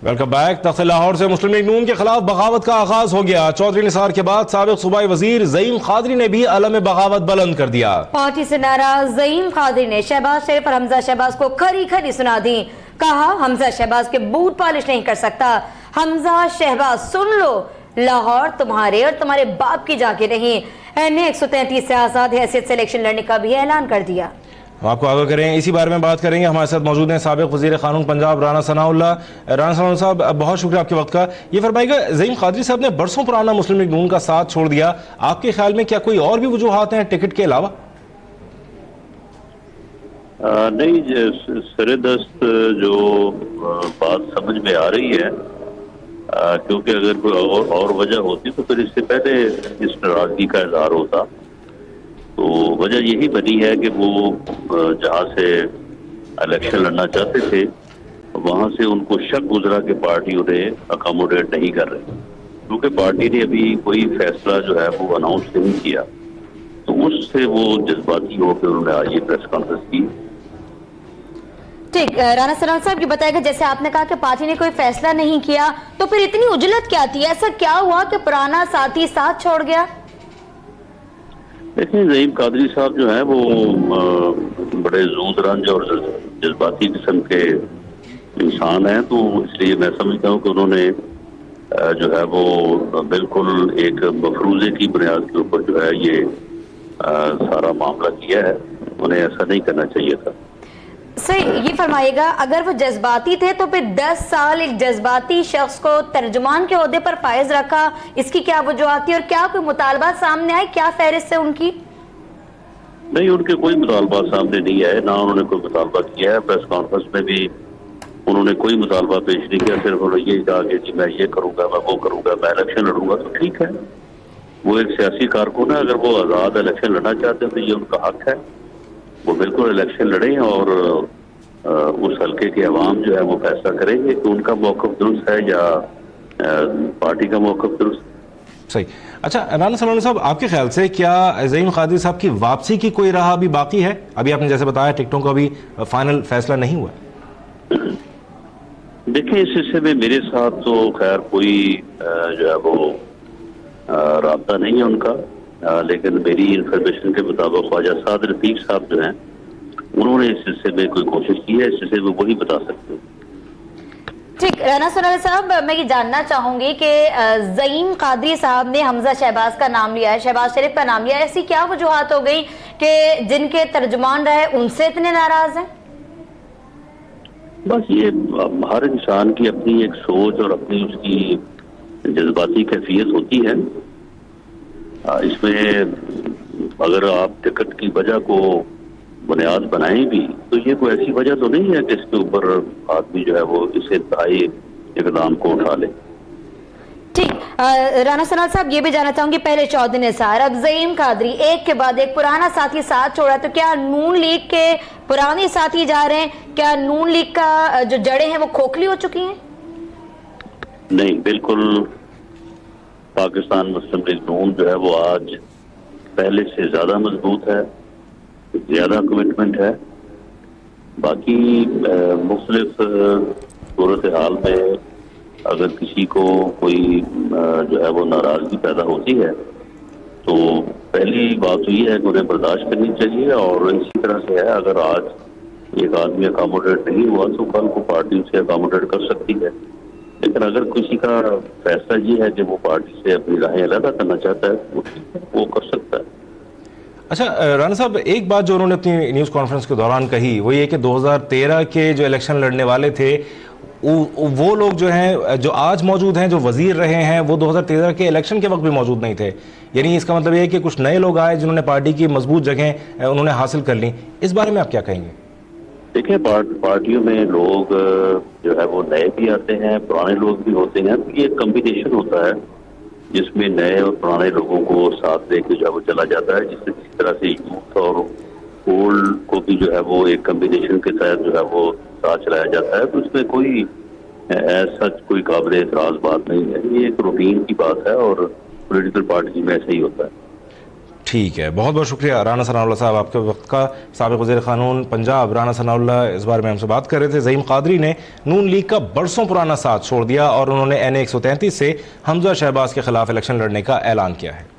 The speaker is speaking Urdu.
Welcome back. تخت لاہور سے مسلم لیگ نون کے خلاف بغاوت کا آغاز ہو گیا۔ چودھری نثار کے بعد سابق صوبائی وزیر زعیم قادری نے بھی علم بغاوت بلند کر دیا۔ پارٹی سے ناراض زعیم قادری نے شہباز شریف اور حمزہ شہباز کو کھری کھری سنا دی۔ کہا حمزہ شہباز کے بوٹ پالش نہیں کر سکتا۔ حمزہ شہباز سن لو، لاہور تمہارے اور تمہارے باپ کی جا کے نہیں۔ این اے 133 سے آزاد حیثیت سے الیکشن لڑنے کا بھی اعلان کر دیا۔ ہم آپ کو آگاہ کریں، اسی بارے میں بات کریں گے۔ ہمارے ساتھ موجود ہیں سابق وزیر قانون پنجاب رانا ثناء اللہ۔ رانا ثناء اللہ صاحب، بہت شکریہ آپ کے وقت کا۔ یہ فرمائیے گا، زعیم قادری صاحب نے برسوں پرانا مسلم لیگ نون کا ساتھ چھوڑ دیا، آپ کے خیال میں کیا کوئی اور بھی وجوہات ہیں ٹکٹ کے علاوہ؟ نہیں، سر دست جو بات سمجھ میں آ رہی ہے، کیونکہ اگر کوئی اور وجہ ہوتی تو پھر اس سے پہلے اس ناراضگی کا اظہار ہوتا۔ تو وجہ یہی بنی ہے کہ وہ جہاں سے الیکشن لڑنا چاہتے تھے وہاں سے ان کو شک گزرا کہ پارٹی انہیں اکاموڈیٹ نہیں کر رہی، کیونکہ پارٹی نے ابھی کوئی فیصلہ جو ہے وہ اناؤنس نہیں کیا، تو اس سے وہ جذباتی ہو کے انہوں نے آج یہ پریس کانفرنس کی۔ ٹھیک، رانا ثناء صاحب یہ بتائے گا، جیسے آپ نے کہا کہ پارٹی نے کوئی فیصلہ نہیں کیا، تو پھر اتنی عجلت کیا تھی؟ ایسا کیا ہوا کہ پرانا ساتھی ساتھ چھوڑ گیا؟ دیکھیں، زعیم قادری صاحب جو ہیں وہ بڑے زود رنج اور جذباتی قسم کے انسان ہیں، تو اس لیے میں سمجھتا ہوں کہ انہوں نے جو ہے وہ بالکل ایک مفروضے کی بنیاد کے اوپر جو ہے یہ سارا معاملہ کیا ہے۔ انہیں ایسا نہیں کرنا چاہیے تھا۔ صحیح، یہ فرمائیے گا، اگر وہ جذباتی تھے تو پھر 10 سال ایک جذباتی شخص کو ترجمان کے عہدے پر فائز رکھا، اس کی کیا وجوہات تھی اور کیا کوئی مطالبات سامنے آئے؟ کیا فہرست ہے ان کی؟ نہیں، ان کے کوئی مطالبات سامنے نہیں آئے، نہ انہوں نے کوئی مطالبہ کیا ہے۔ پریس کانفرنس میں بھی انہوں نے کوئی مطالبہ پیش نہیں کیا، صرف انہوں نے یہ کہا کہ جی میں یہ کروں گا، میں وہ کروں گا، میں الیکشن لڑوں گا۔ تو ٹھیک ہے، وہ ایک سیاسی کارکن ہے، اگر وہ آزاد الیکشن لڑنا چاہتے ہیں تو یہ ان کا حق ہے، وہ بالکل الیکشن لڑیں اور اس حلقے کے عوام جو ہے وہ فیصلہ کریں گے کہ ان کا موقف درست ہے یا پارٹی کا موقف درست۔ صحیح۔ اچھا رانا ثناء اللہ صاحب، آپ کے خیال سے کیا زعیم قادری صاحب کی واپسی کی کوئی راہ ابھی باقی ہے؟ ابھی آپ نے جیسے بتایا ٹکٹوں کا بھی فائنل فیصلہ نہیں ہوا۔ دیکھیں، اس سلسلے میں میرے ساتھ تو خیر کوئی جو ہے وہ رابطہ نہیں ہے ان کا، لیکن میری انفارمیشن کے مطابق خواجہ سعد رفیق صاحب جو ہیں انہوں نے اس سلسلے میں کوئی کوشش کی ہے، اس سلسلے میں وہی بتا سکتے ہیں۔ ٹھیک، رانا ثناء اللہ صاحب، میں یہ جاننا چاہوں گی کہ زعیم قادری صاحب نے حمزہ شہباز کا نام لیا ہے، شہباز شریف کا نام لیا ہے، ایسی کیا وجوہات ہو گئی کہ جن کے ترجمان رہے ان سے اتنے ناراض ہیں؟ بس یہ ہر انسان کی اپنی ایک سوچ اور اپنی اس کی جذباتی کیفیت ہوتی ہے۔ اس میں اگر آپ ٹکٹ کی وجہ کو بنیاد بنائیں بھی تو یہ کوئی ایسی وجہ تو نہیں ہے کہ اس کے اوپر آدمی جو ہے وہ اس انتہائی اقدام کو اٹھا لے۔ ٹھیک، رانا ثناء صاحب یہ بھی جاننا چاہوں گی، پہلے چودھری نثار، اب زعیم قادری، ایک کے بعد ایک پرانا ساتھی ساتھ چھوڑا، تو کیا نون لیگ کے پرانے ساتھی جا رہے ہیں؟ کیا نون لیگ کا جو جڑیں ہیں وہ کھوکھلی ہو چکی ہیں؟ نہیں، بالکل پاکستان مسلم لیگ نون جو ہے وہ آج پہلے سے زیادہ مضبوط ہے، زیادہ کمٹمنٹ ہے۔ باقی مختلف صورتحال میں اگر کسی کو کوئی جو ہے وہ ناراضگی پیدا ہوتی ہے تو پہلی بات تو یہ ہے کہ انہیں برداشت کرنی چاہیے، اور اسی طرح سے ہے اگر آج ایک آدمی اکاموڈیٹ نہیں ہوا تو کل کو پارٹی اسے اکاموڈیٹ کر سکتی ہے، لیکن اگر کسی کا فیصلہ یہ ہے کہ وہ پارٹی سے اپنی راہیں علیحدہ کرنا چاہتا ہے وہ کر سکتا ہے۔ اچھا رانا صاحب، ایک بات جو انہوں نے اپنی نیوز کانفرنس کے دوران کہی وہ یہ کہ 2013 کے جو الیکشن لڑنے والے تھے وہ لوگ جو ہیں جو آج موجود ہیں، جو وزیر رہے ہیں، وہ 2013 کے الیکشن کے وقت بھی موجود نہیں تھے۔ یعنی اس کا مطلب یہ ہے کہ کچھ نئے لوگ آئے جنہوں نے پارٹی کی مضبوط جگہیں انہوں نے حاصل کر لیں۔ اس بارے میں آپ کیا کہیں گے؟ دیکھیں، پارٹیوں میں لوگ جو ہے وہ نئے بھی آتے ہیں، پرانے لوگ بھی ہوتے ہیں، یہ ایک کمبینیشن ہوتا ہے جس میں نئے اور پرانے لوگوں کو ساتھ لے کے جو ہے وہ چلا جاتا ہے، جس طرح سے یوتھ اور اولڈ کو بھی جو ہے وہ ایک کمبینیشن کے تحت جو ہے وہ ساتھ چلایا جاتا ہے۔ تو اس میں کوئی ایسا کوئی قابل اعتراض بات نہیں ہے، یہ ایک روٹین کی بات ہے اور پولیٹیکل پارٹی میں ایسا ہی ہوتا ہے۔ ٹھیک ہے، بہت بہت شکریہ رانا ثناءاللہ صاحب آپ کے وقت کا. سابق وزیر قانون پنجاب رانا ثناءاللہ اس بارے میں ہم سے بات کر رہے تھے. زعیم قادری نے نون لیگ کا برسوں پرانا ساتھ چھوڑ دیا اور انہوں نے این اے 133 سے حمزہ شہباز کے خلاف الیکشن لڑنے کا اعلان کیا ہے.